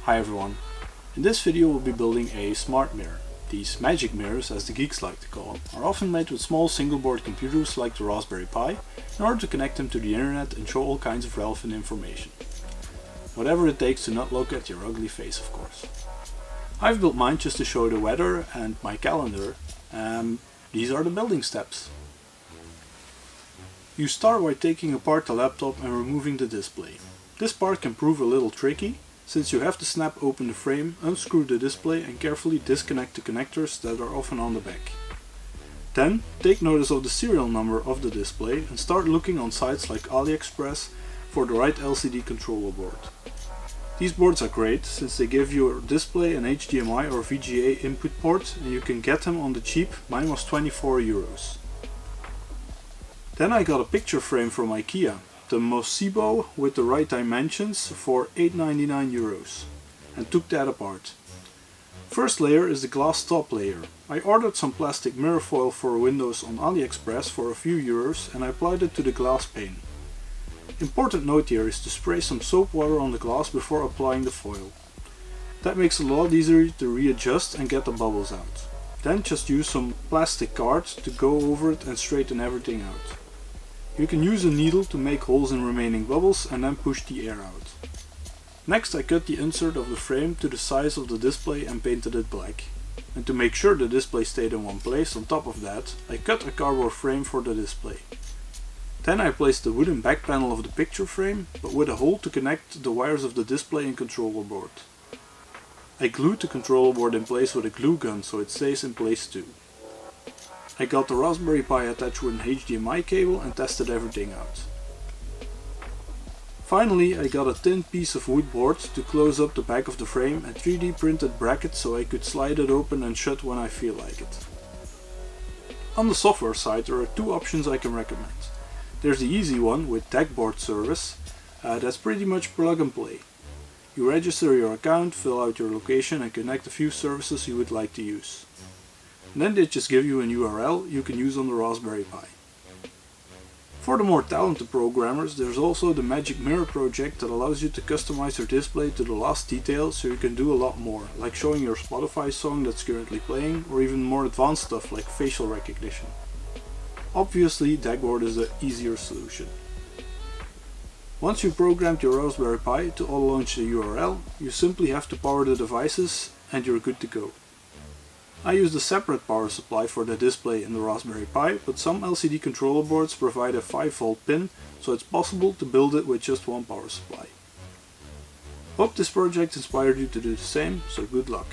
Hi everyone, in this video we'll be building a smart mirror. These magic mirrors, as the geeks like to call them, are often made with small single-board computers like the Raspberry Pi in order to connect them to the internet and show all kinds of relevant information. Whatever it takes to not look at your ugly face, of course. I've built mine just to show the weather and my calendar. These are the building steps. You start by taking apart the laptop and removing the display. This part can prove a little tricky, since you have to snap open the frame, unscrew the display and carefully disconnect the connectors that are often on the back. Then, take notice of the serial number of the display and start looking on sites like AliExpress for the right LCD controller board. These boards are great, since they give your display an HDMI or VGA input port and you can get them on the cheap. Mine was 24 euros. Then I got a picture frame from IKEA. The Mosibo with the right dimensions for 8,99 euros, and took that apart. First layer is the glass top layer. I ordered some plastic mirror foil for windows on AliExpress for a few euros and I applied it to the glass pane. Important note here is to spray some soap water on the glass before applying the foil. That makes it a lot easier to readjust and get the bubbles out. Then just use some plastic card to go over it and straighten everything out. You can use a needle to make holes in remaining bubbles and then push the air out. Next I cut the insert of the frame to the size of the display and painted it black. And to make sure the display stayed in one place, on top of that, I cut a cardboard frame for the display. Then I placed the wooden back panel of the picture frame, but with a hole to connect the wires of the display and controller board. I glued the controller board in place with a glue gun so it stays in place too. I got the Raspberry Pi attached with an HDMI cable and tested everything out. Finally, I got a thin piece of wood board to close up the back of the frame and 3D printed brackets so I could slide it open and shut when I feel like it. On the software side, there are two options I can recommend. There's the easy one with DeckBoard service. That's pretty much plug and play. You register your account, fill out your location and connect a few services you would like to use. And then they just give you a URL you can use on the Raspberry Pi. For the more talented programmers, there's also the Magic Mirror project that allows you to customize your display to the last detail so you can do a lot more, like showing your Spotify song that's currently playing, or even more advanced stuff like facial recognition. Obviously, DeckBoard is the easier solution. Once you programmed your Raspberry Pi to auto-launch the URL, you simply have to power the devices and you're good to go. I used a separate power supply for the display in the Raspberry Pi, but some LCD controller boards provide a 5V pin, so it's possible to build it with just one power supply. Hope this project inspired you to do the same, so good luck!